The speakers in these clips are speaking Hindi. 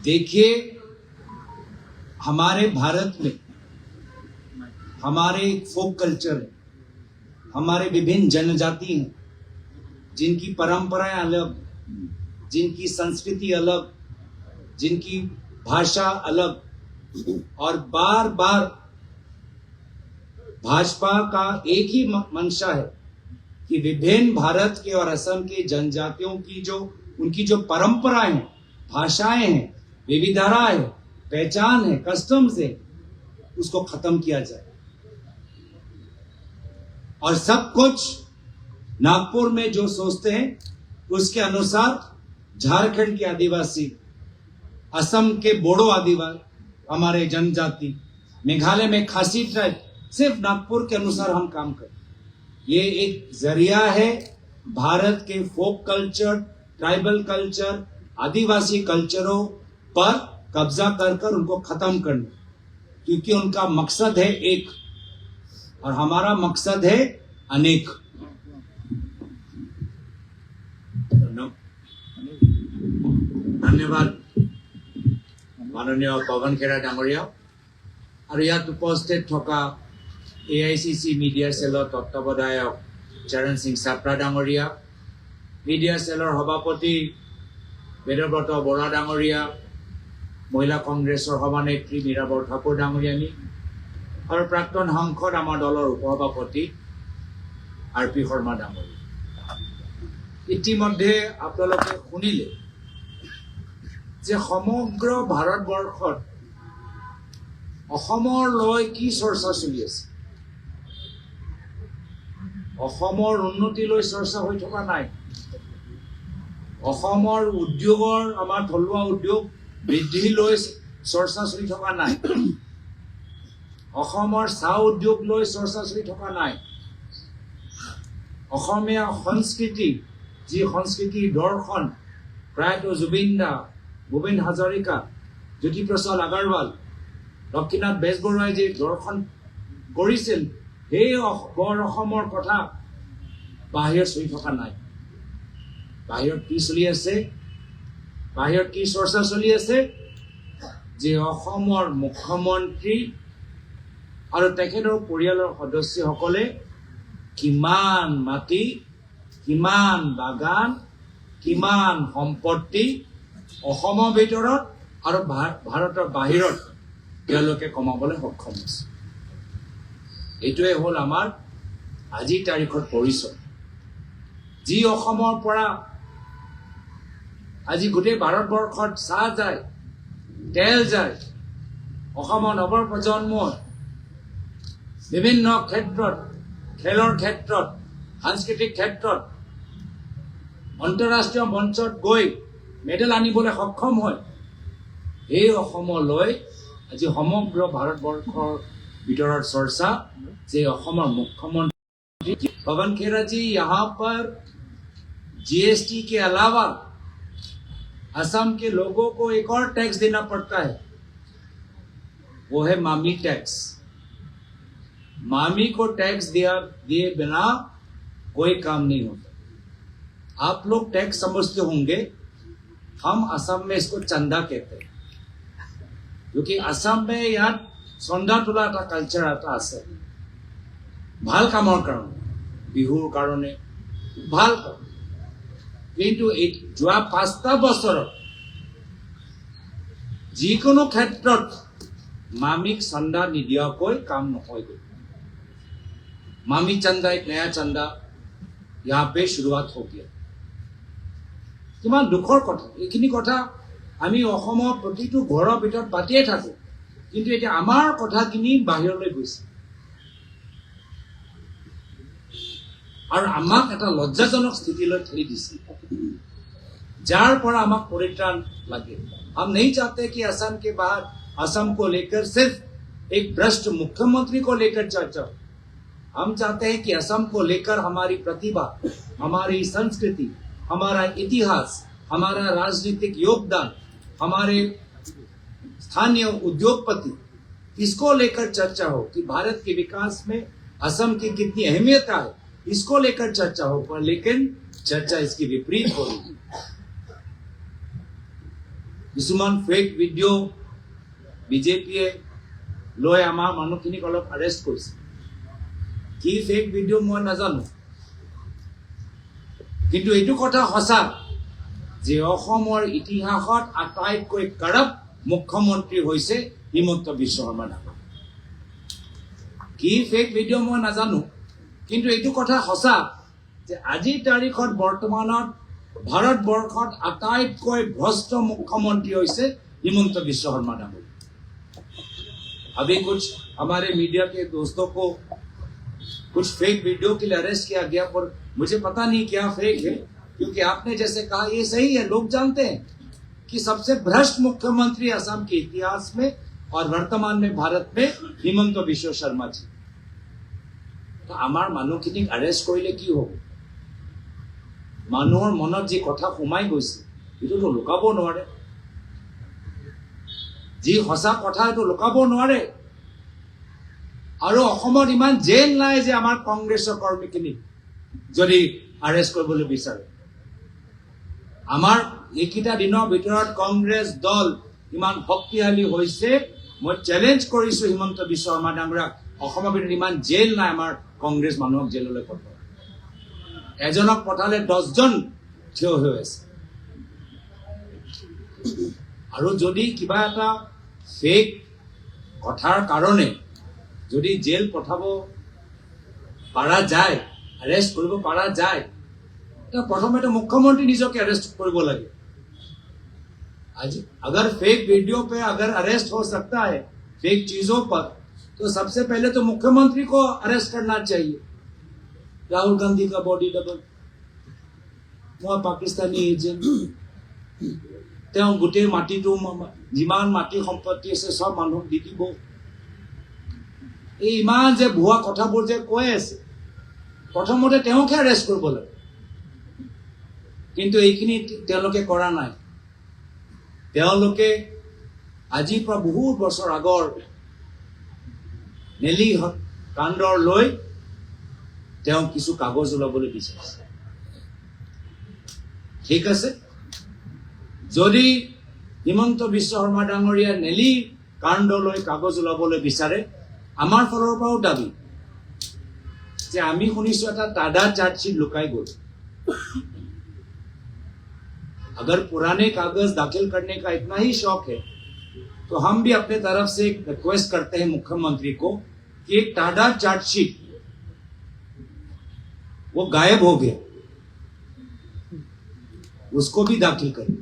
देखिए, हमारे भारत में हमारे फोक कल्चर है, हमारे विभिन्न जनजाति हैं जिनकी परंपराएं अलग, जिनकी संस्कृति अलग, जिनकी भाषा अलग, और बार बार भाजपा का एक ही मंशा है कि विभिन्न भारत के और असम के जनजातियों की उनकी जो परंपराएं हैं, भाषाएं हैं, विविधता है, पहचान है, कस्टम्स है, उसको खत्म किया जाए। और सब कुछ नागपुर में जो सोचते हैं उसके अनुसार झारखंड के आदिवासी, असम के बोडो आदिवासी, हमारे जनजाति, मेघालय में खासी ट्राइब, सिर्फ नागपुर के अनुसार हम काम करें। ये एक जरिया है भारत के फोक कल्चर, ट्राइबल कल्चर, आदिवासी कल्चरों पर कब्जा कर उनको खत्म करना, क्योंकि उनका मकसद है एक और हमारा मकसद है अनेक। धन्यवाद माननीय पवन खेरा डांगरिया और ইয়াত उपस्थित থকা AICC मीडिया सेलर तत्वावधायक चरण सिंह साप्रा डांगरिया, मीडिया सेलर सभापति वेदव्रत बरा डांगरिया, महिला कांग्रेसर सभानेत्री मीराबर ठाकुर डांगरियानी और प्राक्तन सांसद आमार दलर उपसभापति RP शर्मा डांगरिया। इतिमध्ये आपलोके शुनिले যে সমগ্ৰ ভাৰতবৰ্ষত অসমৰ লৈ কি চৰ্চা চলি আছে। অসমৰ উন্নতি লৈ চৰ্চা হৈ থকা নাই। অসমৰ উদ্যোগৰ, আমাৰ থলুৱা উদ্যোগ বৃদ্ধি লৈ চৰ্চা চলি থকা নাই। অসমৰ চাহ উদ্যোগ লৈ চৰ্চা চলি থকা নাই। অসমীয়া সংস্কৃতি, যি সংস্কৃতি দৰ্শন প্ৰায়তো জুবিন দা, ভূপেন হাজৰিকা, জ্যোতিপ্ৰসাদ আগৰৱাল, লক্ষ্মীনাথ বেজবৰুৱাই যি দৰ্শন কৰিছিল, সেই বৰ অসমৰ কথা বাহিৰত চলি থকা নাই। বাহিৰত কি চলি আছে? বাহিৰত কি চৰ্চা চলি আছে? যে অসমৰ মুখ্যমন্ত্ৰী আৰু তেখেতৰ পৰিয়ালৰ সদস্যসকলে কিমান মাটি, কিমান বাগান, কিমান সম্পত্তি অসমৰ ভিতৰত আৰু ভাৰতৰ বাহিৰত তেওঁলোকে কমাবলৈ সক্ষম হৈছে। এইটোৱে হ'ল আমাৰ আজিৰ তাৰিখৰ পৰিচয়। যি অসমৰ পৰা আজি গোটেই ভাৰতবৰ্ষত চাহ যায়, তেল যায়, অসমৰ নৱপ্ৰজন্মৰ বিভিন্ন ক্ষেত্ৰত, খেলৰ ক্ষেত্ৰত, সাংস্কৃতিক ক্ষেত্ৰত আন্তঃৰাষ্ট্ৰীয় মঞ্চত গৈ মেডেল আনিবলৈ সক্ষম হয়, এই অসমলৈ আজি সমগ্ৰ ভাৰতবৰ্ষৰ ভিতৰত চৰ্চা যে অসমৰ मुख्यमंत्री पवन खेरा जी यहाँ पर GST के अलावा असम के लोगों को एक और टैक्स देना पड़ता है, वो है मामी टैक्स। मामी को टैक्स दिए बिना कोई काम नहीं होता। आप लोग टैक्स समझते होंगे, हम असम में इसको चंदा कहते हैं, क्योंकि असम में यहाँ चंदा তোলা এটা কালচাৰ এটা আছে। ভাল কামৰ কাৰণে, বিহুৰ কাৰণে ভাল কাম, কিন্তু যোৱা 5টা বছৰত যিকোনো ক্ষেত্ৰত মামিক চন্দা নিদিয়াকৈ কাম নহয়গৈ। मामी चंदा एक नया चंदा यहाँ पे शुरुआत हो गया। किमान दुखर कथा, এইখিনি কথা আমি অসমৰ প্ৰতিটো ঘৰৰ ভিতৰত পাতিয়ে থাকো, কিন্তু এতিয়া আমাৰ কথাখিনি বাহিৰলৈ গৈছে আৰু আমাক এটা লজ্জাজনক স্থিতিলৈ ঠেলি দিছে, যাৰ পৰা আমাক পৰিত্ৰাণ লাগে। हम नहीं चाहते कि असम के बाहर असम को लेकर सिर्फ एक भ्रष्ट मुख्यमंत्री को लेकर चर्चा हो। हम चाहते हैं कि असम को लेकर हमारी प्रतिभा, हमारी संस्कृति, हमारा इतिहास, हमारा राजनीतिक योगदान, हमारे स्थानीय उद्योगपति, इसको लेकर चर्चा हो कि भारत के विकास में असम की कितनी अहमियत है, इसको लेकर चर्चा हो। पर लेकिन चर्चा इसकी विपरीत हो रही है। কিছুমান ফেক ভিডিঅ' বিজেপিয়ে লৈ আমাৰ মানুহখিনিক অলপ এৰেষ্ট কৰিছে কি ফেক ভিডিঅ' মই নাজানো কিন্তু এইটো কথা সঁচা যে অসমৰ ইতিহাসত আটাইতকৈ কাৰাপ মুখ্যমন্ত্ৰী হৈছে হিমন্ত বিশ্ব শৰ্মা ডাঙৰীয়া কি ফেক ভিডিঅ' মই নাজানো কিন্তু এইটো কথা সঁচা যে আজিৰ তাৰিখত বৰ্তমানত ভাৰতবৰ্ষত আটাইতকৈ ভ্ৰষ্ট মুখ্যমন্ত্ৰী হৈছে हिमंत बिश्व शर्मा डांगरी अभी कुछ हमारे मीडिया के दोस्तों को कुछ फेक वीडियो के लिए अरेस्ट किया गया पर मुझे पता नहीं क्या फेक है क्योंकि आपने जैसे कहा ये सही है लोग जानते हैं कि सबसे भ्रष्ट मुख्यमंत्री असम के इतिहास में और वर्तमान में भारत में हिमंत बिश्व शर्मा जी तो आमार मानुखिनिक अरेस्ट करिले की हो মানুহৰ মনত যে কথা সোমাই গৈছে এটো লুকাব নোৱাৰে যি হসা কথা এটো লুকাব নোৱাৰে আৰু অসমত ইমান জেল নাই যে আমাৰ কংগ্ৰেছৰ কৰ্মীখিনি যদি আৰেষ্ট কৰিবলৈ বিচাৰে আমাৰ এইকিটা দিনৰ ভিতৰত কংগ্ৰেছ দল ইমান শক্তিশালী হৈছে মই চ্যালেঞ্জ কৰিছো হিমন্ত বিশ্ব শৰ্মা ডাঙৰীয়াক অসমৰ ভিতৰত ইমান জেল নাই আমাৰ কংগ্ৰেছ মানুহক জেললৈ পঠাব এজনক পঠালে 10 জন থিয় হৈ আছে আৰু যদি কিবা এটা ফেক কথাৰ কাৰণে যদি জেল পঠাব পাৰা যায় अरेस्ट কৰিব পাৰা যায় তো প্ৰথমে তো মুখ্যমন্ত্ৰী নিজকে अरेस्ट কৰিব লাগে आज अगर फेक वीडियो पे अगर अरेस्ट हो सकता है फेक चीजों पर तो सबसे पहले तो मुख्यमंत्री को अरेस्ट करना चाहिए राहुल गांधी का बॉडी डबल वो पाकिस्तानी एजेंट তেওঁ গোটেই মাটিটো যিমান মাটি সম্পত্তি আছে সব মানুহক দি দিব এই ইমান যে ভুৱা কথাবোৰ যে কৈ আছে প্ৰথমতে তেওঁকে अरेस्ट কৰিব লাগে কিন্তু এইখিনি তেওঁলোকে কৰা নাই তেওঁলোকে আজিৰ পৰা বহুত বছৰ আগৰ নেলি কাণ্ডৰ লৈ তেওঁ কিছু কাগজ ওলাবলৈ বিচাৰিছে ঠিক আছে যদি হিমন্ত বিশ্ব শৰ্মা ডাঙৰীয়া নেলি কাণ্ড লৈ কাগজ ওলাবলৈ বিচাৰে আমাৰ ফলৰ পৰাও দাবী যে আমি শুনিছো এটা টাডা চাৰ্জशीट লুকাই গ'ল अगर पुराने कागज दाखिल करने का इतना ही शौक है तो हम भी अपने तरफ से एक रिक्वेस्ट करते हैं मुख्यमंत्री को कि एक टाडा चार्जशीट वो गायब हो गया उसको भी दाखिल करें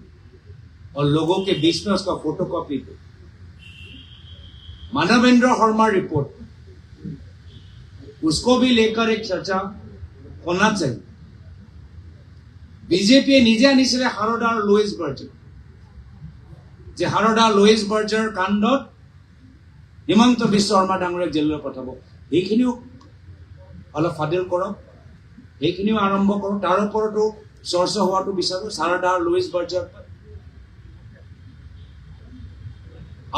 और लोगों के बीच में उसका फोटोकॉपी दे मानवेंद्र शर्मा रिपोर्ट उसको भी लेकर एक चर्चा होना चाहिए बीजेपी নিজে আনিছিলে হাৰদা আৰু লুইস বাৰ্জাৰ যে হাৰদা লুইস বাৰ্জাৰ কাণ্ডত হিমন্ত বিশ্ব শৰ্মা ডাঙৰীয়াক জেললৈ পঠাব এইখিনিও অলপ ফাদিল কৰক এইখিনিও আৰম্ভ কৰক তাৰ ওপৰতো চৰ্চা হোৱাটো বিচাৰো হাৰদা আৰু লুইস বাৰ্জাৰ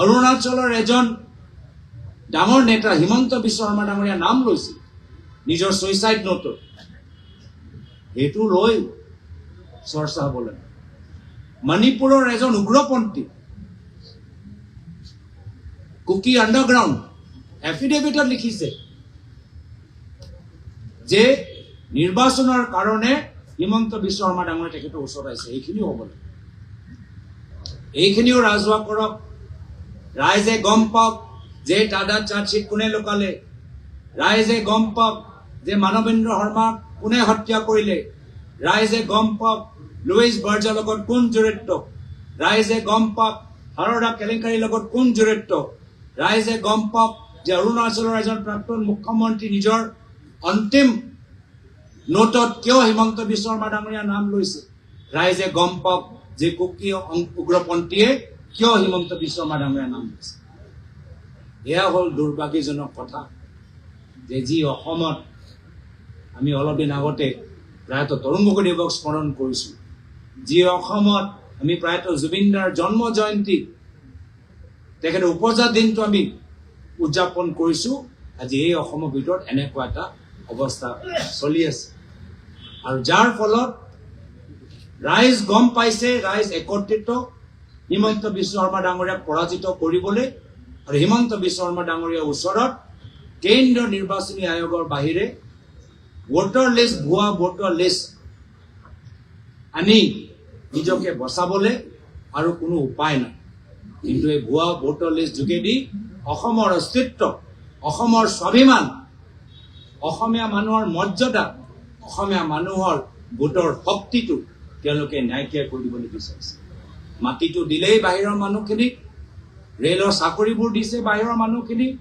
অৰুণাচলৰ এজন ডাঙৰ নেতা হিমন্ত বিশ্ব শৰ্মা ডাঙৰীয়া নাম লৈছিল নিজৰ সুইসাইড নোটত এইটো লৈ চৰ্চা হ'ব লাগে মণিপুৰৰ এজন উগ্ৰপন্থী কুকি আণ্ডাৰগ্ৰাউণ্ড এফিডেভিটত লিখিছে যে নিৰ্বাচনৰ কাৰণে হিমন্ত বিশ্ব শৰ্মা ডাঙৰীয়া তেখেতৰ ওচৰত আহিছে এইখিনিও হ'ব লাগে এইখিনিও ৰাজহুৱা কৰক ৰাইজে গম পাওক যে টাডা চাৰ্জशीट কোনে লুকালে ৰাইজে গম পাওক যে মানৱেন্দ্ৰ শৰ্মাক কোনে হত্যা কৰিলে ৰাইজে গম পাওক লুইস বাৰ্জাৰ লগত কোন জড়িত ৰাইজে গম পাওক হাৰদা কেলেংকাৰীৰ লগত কোন জড়িত ৰাইজে গম পাওক যে অৰুণাচলৰ এজন প্ৰাক্তন মুখ্যমন্ত্ৰী নিজৰ অন্তিম নোটত কিয় হিমন্ত বিশ্ব শৰ্মা ডাঙৰীয়া নাম লৈছে ৰাইজে গম পাওক যে কুকি উগ্ৰপন্থীয়ে কিয় হিমন্ত বিশ্ব শৰ্মা ডাঙৰীয়া নাম লৈছে এয়া হ'ল দুৰ্ভাগ্যজনক কথা যে যি অসমত আমি অলপ দিন আগতে প্ৰায়তো তৰুণ গগৈদেৱক স্মৰণ কৰিছো যি অসমত আমি প্ৰায়তো জুবিনদাৰ জন্ম জয়ন্তী তেখেতৰ উপজা দিনটো আমি উদযাপন কৰিছো আজি এই অসমৰ ভিতৰত এনেকুৱা এটা অৱস্থা চলি আছে আৰু যাৰ ফলত ৰাইজ গম পাইছে ৰাইজ একত্ৰিত হিমন্ত বিশ্ব শৰ্মা ডাঙৰীয়াক পৰাজিত কৰিবলৈ আৰু হিমন্ত বিশ্ব শৰ্মা ডাঙৰীয়াৰ ওচৰত কেন্দ্ৰীয় নিৰ্বাচনী আয়োগৰ বাহিৰে ভোটাৰ লিষ্ট ভুৱা ভোটাৰ লিষ্ট আনি নিজকে বচাবলৈ আৰু কোনো উপায় নাই। কিন্তু এই ভুৱা ভোটাৰ লিষ্ট যোগেদি অসমৰ অস্তিত্ব, অসমৰ স্বাভিমান, অসমীয়া মানুহৰ মৰ্যাদা, অসমীয়া মানুহৰ ভোটৰ শক্তিটো তেওঁলোকে নাইকিয়া কৰি দিবলৈ বিচাৰিছে। মাটিটো দিলেই বাহিৰৰ মানুহখিনিক, ৰেলৰ চাকৰিবোৰ দিছে বাহিৰৰ মানুহখিনিক,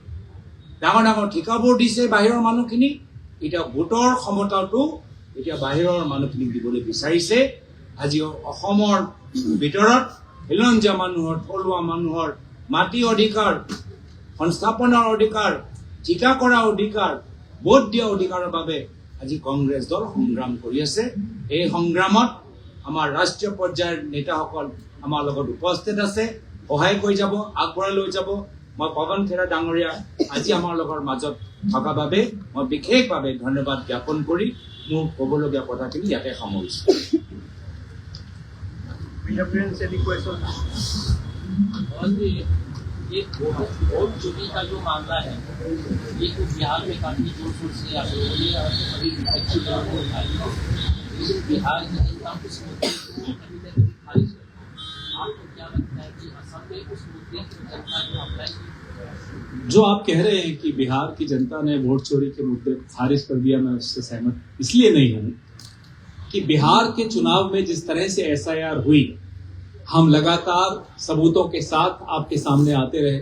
ডাঙৰ ডাঙৰ ঠিকাবোৰ দিছে বাহিৰৰ মানুহখিনিক, এতিয়া ভোটৰ ক্ষমতাটো এতিয়া বাহিৰৰ মানুহখিনিক দিবলৈ বিচাৰিছে। আজি অসমৰ ভিতৰত খিলঞ্জীয়া মানুহৰ, থলুৱা মানুহৰ মাটি অধিকাৰ, সংস্থাপনৰ অধিকাৰ, ঠিকা কৰা অধিকাৰ, ভোট দিয়া অধিকাৰৰ বাবে আজি কংগ্ৰেছ দল সংগ্ৰাম কৰি আছে। এই সংগ্ৰামত আমাৰ ৰাষ্ট্ৰীয় পৰ্যায়ৰ নেতাসকল আমাৰ লগত উপস্থিত আছে, সহায় কৰি যাব, আগবঢ়াই লৈ যাব। মই পৱন খেৰা ডাঙৰীয়া আজি আমাৰ লগৰ মাজত থকা বাবে মই বিশেষভাৱে ধন্যবাদ জ্ঞাপন কৰি মোৰ ক'বলগীয়া কথাখিনি ইয়াতে সামৰিছোঁ। और ये वोट चोरी का जो मामला है ये तो बिहार में काफी जोर शोर से आ रही है और सभी विपक्षी दलों को उठाई है, लेकिन बिहार की जनता उस मुद्दे को कहीं ना कहीं खारिज कर, आपको क्या लगता है कि असम में उस मुद्दे को जनता ने अपनाई? जो आप कह रहे हैं कि बिहार की जनता ने वोट चोरी के मुद्दे को खारिज कर दिया, मैं उससे सहमत इसलिए नहीं हूं कि बिहार के चुनाव में जिस तरह से SIR हुई, हम लगातार सबूतों के साथ आपके सामने आते रहे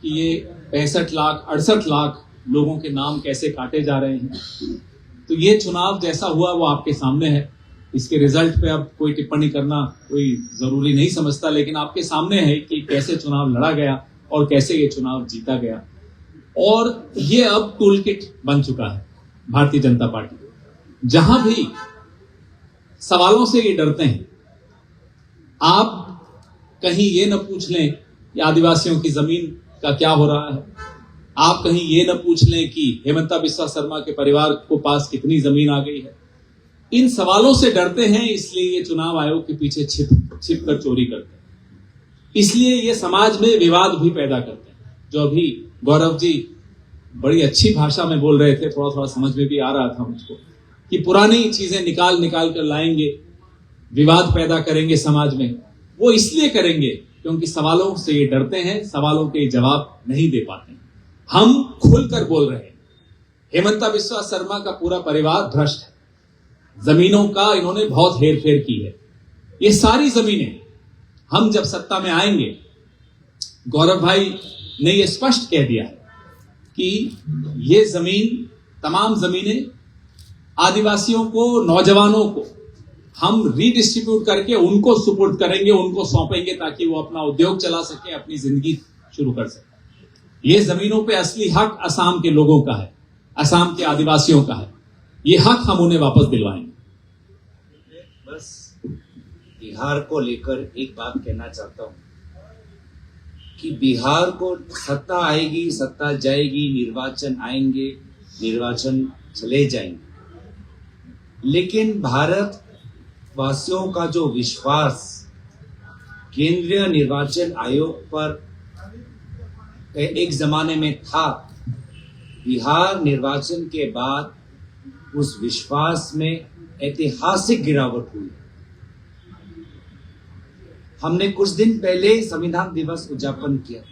कि ये 65 लाख 68 लाख लोगों के नाम कैसे काटे जा रहे हैं। तो ये चुनाव जैसा हुआ वो आपके सामने है। इसके रिजल्ट पे अब कोई टिप्पणी करना कोई जरूरी नहीं समझता, लेकिन आपके सामने है कि कैसे चुनाव लड़ा गया और कैसे ये चुनाव जीता गया। और ये अब टूल किट बन चुका है भारतीय जनता पार्टी। जहां भी सवालों से ये डरते हैं, आप कहीं ये न पूछ लें कि आदिवासियों की जमीन का क्या हो रहा है, आप कहीं ये न पूछ लें कि हेमंता बिस्वा शर्मा के परिवार को पास कितनी जमीन आ गई है। इन सवालों से डरते हैं, इसलिए ये चुनाव आयोग के पीछे छिप कर चोरी करते हैं, इसलिए ये समाज में विवाद भी पैदा करते हैं। जो अभी गौरव जी बड़ी अच्छी भाषा में बोल रहे थे, थोड़ा थोड़ा समझ में भी आ रहा था मुझको, कि पुरानी चीजें निकाल कर लाएंगे, विवाद पैदा करेंगे समाज में। वो इसलिए करेंगे क्योंकि सवालों से ये डरते हैं, सवालों के जवाब नहीं दे पाते हैं। हम खुलकर बोल रहे हैं, हेमंता बिस्वा शर्मा का पूरा परिवार भ्रष्ट है, जमीनों का इन्होंने बहुत हेर फेर की है। ये सारी जमीनें हम जब सत्ता में आएंगे, गौरव भाई ने ये स्पष्ट कह दिया है कि ये जमीन, तमाम जमीनें आदिवासियों को, नौजवानों को हम रीडिस्ट्रीब्यूट करके उनको सुपुर्द करेंगे, उनको सौंपेंगे ताकि वो अपना उद्योग चला सके, अपनी जिंदगी शुरू कर सके। ये जमीनों पे असली हक असम के लोगों का है, असम के आदिवासियों का है। ये हक हम उन्हें वापस दिलवाएंगे। बस बिहार को लेकर एक बात कहना चाहता हूं कि बिहार को सत्ता आएगी, सत्ता जाएगी, निर्वाचन आएंगे, निर्वाचन चले जाएंगे, लेकिन भारत वासियों का जो विश्वास केंद्रीय निर्वाचन आयोग पर एक जमाने में था, बिहार निर्वाचन के बाद उस विश्वास में ऐतिहासिक गिरावट हुई। हमने कुछ दिन पहले संविधान दिवस उद्यापन किया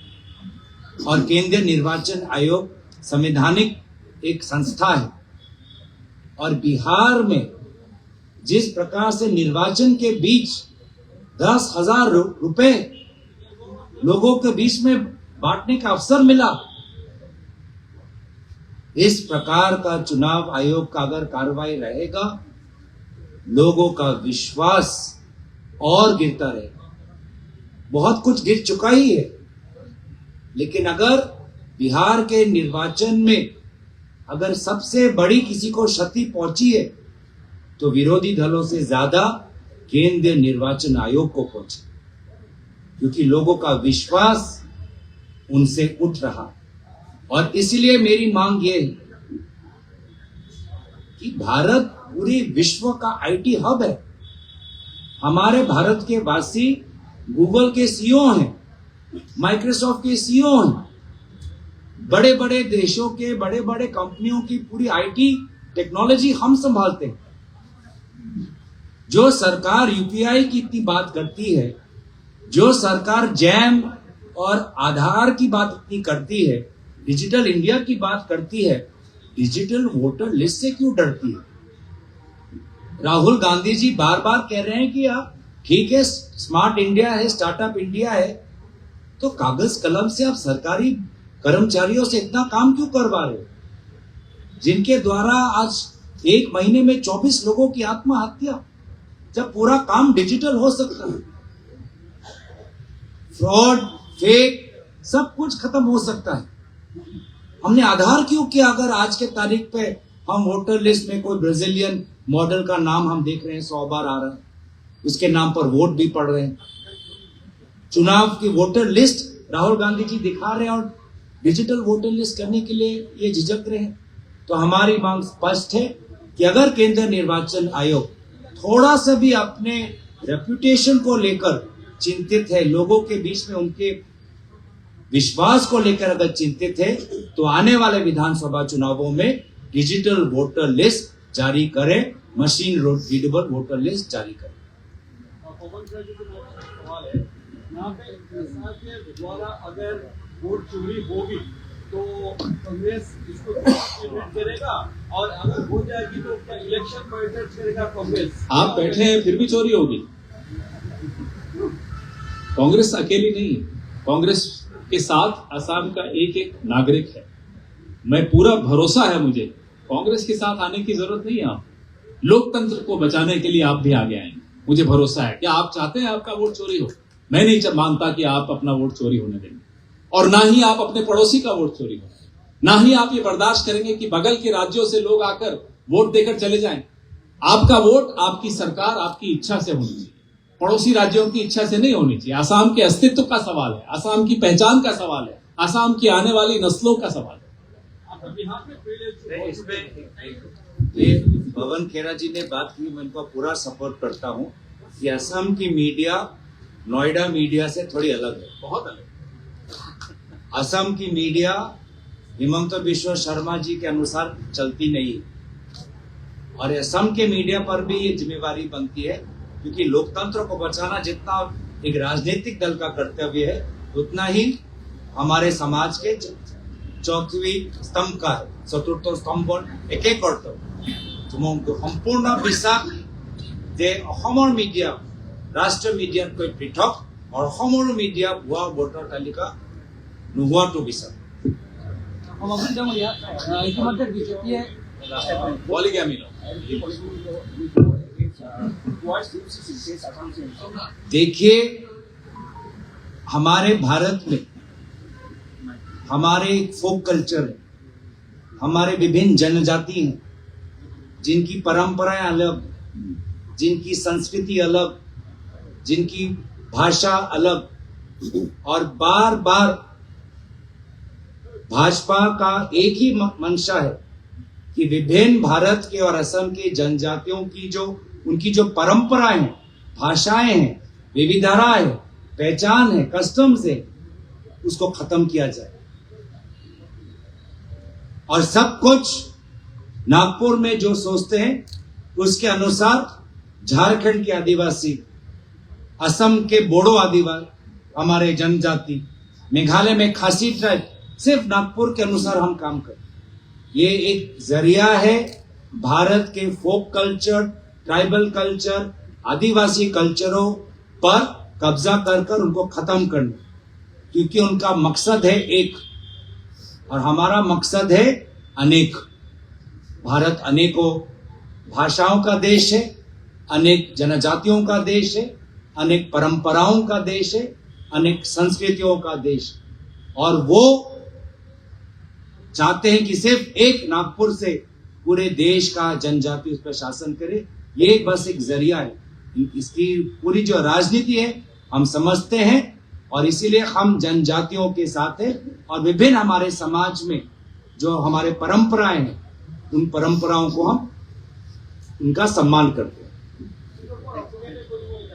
और केंद्रीय निर्वाचन आयोग संवैधानिक एक संस्था है, और बिहार में जिस प्रकार से निर्वाचन के बीच 10,000 रुपए लोगों के बीच में बांटने का अवसर मिला, इस प्रकार का चुनाव आयोग का अगर कार्रवाई रहेगा, लोगों का विश्वास और गिरता रहेगा। बहुत कुछ गिर चुका ही है, लेकिन अगर बिहार के निर्वाचन में अगर सबसे बड़ी किसी को क्षति पहुंची है तो विरोधी दलों से ज्यादा केंद्रीय निर्वाचन आयोग को पहुंचे, क्योंकि लोगों का विश्वास उनसे उठ रहा। और इसलिए मेरी मांग ये है कि भारत पूरे विश्व का IT हब है। हमारे भारत के वासी गूगल के सीईओ हैं, माइक्रोसॉफ्ट के सीईओ हैं, बड़े बड़े देशों के बड़े बड़े कंपनियों की पूरी आईटी टेक्नोलॉजी हम संभालते हैं। जो सरकार यूपीआई की इतनी बात करती है, जो सरकार जैम और आधार की बात इतनी करती है, डिजिटल इंडिया की बात करती है, डिजिटल वोटर लिस्ट से क्यों डरती है? राहुल गांधी जी बार बार कह रहे हैं कि आप ठीक है, स्मार्ट इंडिया है, स्टार्टअप इंडिया है, तो कागज कलम से आप सरकारी कर्मचारियों से इतना काम क्यों करवा रहे हो, जिनके द्वारा आज एक महीने में 24 लोगों की आत्महत्या, जब पूरा काम डिजिटल हो सकता है, फ्रॉड, फेक सब कुछ खत्म हो सकता है। हमने आधार क्यों किया? अगर आज के तारीख पे हम वोटर लिस्ट में कोई ब्राजीलियन मॉडल का नाम हम देख रहे हैं 100 बार आ रहा है, उसके नाम पर वोट भी पड़ रहे हैं, चुनाव की वोटर लिस्ट राहुल गांधी जी दिखा रहे हैं और डिजिटल वोटर लिस्ट करने के लिए ये झिझक रहे हैं। तो हमारी मांग स्पष्ट है कि अगर केंद्रीय निर्वाचन आयोग थोड़ा सा भी अपने रेपुटेशन को लेकर चिंतित है, लोगों के बीच में उनके विश्वास को लेकर अगर चिंतित है, तो आने वाले विधानसभा चुनावों में डिजिटल वोटर लिस्ट जारी करें, मशीन रीडेबल वोटर लिस्ट जारी करें। सवाल है यहाँ पे के द्वारा अगर वोट चोरी होगी तो कांग्रेस इसको इम्प्लीमेंट करेगा, और अगर हो जाएगी तो क्या इलेक्शन बॉयकॉट करेगा कांग्रेस? आप बैठे हैं फिर भी चोरी होगी। कांग्रेस अकेली नहीं, कांग्रेस के साथ असम का एक एक नागरिक है। मैं पूरा भरोसा है मुझे, कांग्रेस के साथ आने की जरूरत नहीं है। आप लोकतंत्र को बचाने के लिए आप भी आगे आएंगे, मुझे भरोसा है। क्या आप चाहते हैं आपका वोट चोरी हो? मैं नहीं मानता कि आप अपना वोट चोरी होने देंगे, और ना ही आप अपने पड़ोसी का वोट चोरी हो, ना ही आप ये बर्दाश्त करेंगे कि बगल के राज्यों से लोग आकर वोट देकर चले जाएं। आपका वोट आपकी सरकार, आपकी इच्छा से होनी चाहिए, पड़ोसी राज्यों की इच्छा से नहीं होनी चाहिए। असम के अस्तित्व का सवाल है, असम की पहचान का सवाल है, असम की आने वाली नस्लों का सवाल है। ये पवन खेरा जी ने बात की, मैं उनका पूरा सपोर्ट करता हूँ कि असम की मीडिया नोएडा मीडिया से थोड़ी अलग है, बहुत अलग। असम की मीडिया हिमंत बिश्व शर्मा जी के अनुसार चलती नहीं, और असम के मीडिया पर भी ये जिम्मेवारी बनती है, क्योंकि लोकतंत्र को बचाना जितना एक राजनीतिक दल का कर्तव्य है, उतना ही हमारे समाज के चौथी स्तंभ का है, चतुर्थ स्तंभ एके कर्तव्य। সম্পূৰ্ণ বিশ্বাস যে অসমৰ মিডিয়া ৰাষ্ট্ৰীয় মিডিয়াতকৈ পৃথক, আৰু অসমৰো মিডিয়া ভুৱা ভোটাৰ তালিকা নোহোৱাটো বিচাৰ। देखिए, हमारे भारत में हमारे फोक कल्चर है, हमारे विभिन्न जनजाति हैं, जिनकी परंपराएं अलग, जिनकी संस्कृति अलग, जिनकी भाषा अलग, और बार बार भाजपा का एक ही मंशा है कि विभिन्न भारत के और असम के जनजातियों की जो उनकी जो परंपराएं हैं, भाषाएं हैं, विविधता है, पहचान है, कस्टम्स है, उसको खत्म किया जाए। और सब कुछ नागपुर में जो सोचते हैं उसके अनुसार झारखंड के आदिवासी, असम के बोडो आदिवासी, हमारे जनजाति, मेघालय में खासी ट्राइब, सिर्फ नागपुर के अनुसार हम काम करें। ये एक जरिया है भारत के फोक कल्चर, ट्राइबल कल्चर, आदिवासी कल्चरों पर कब्जा कर उनको खत्म करना, क्योंकि उनका मकसद है एक और हमारा मकसद है अनेक। भारत अनेकों भाषाओं का देश है, अनेक जनजातियों का देश है, अनेक परंपराओं का देश है, अनेक संस्कृतियों का देश, और वो चाहते हैं कि सिर्फ एक नागपुर से पूरे देश का जनजाति उस पर शासन करे। ये बस एक जरिया है, इसकी पूरी जो राजनीति है हम समझते हैं, और इसीलिए हम जनजातियों के साथ हैं, और विभिन्न हमारे समाज में जो हमारे परंपराएं हैं, उन परंपराओं को हम उनका सम्मान करते हैं।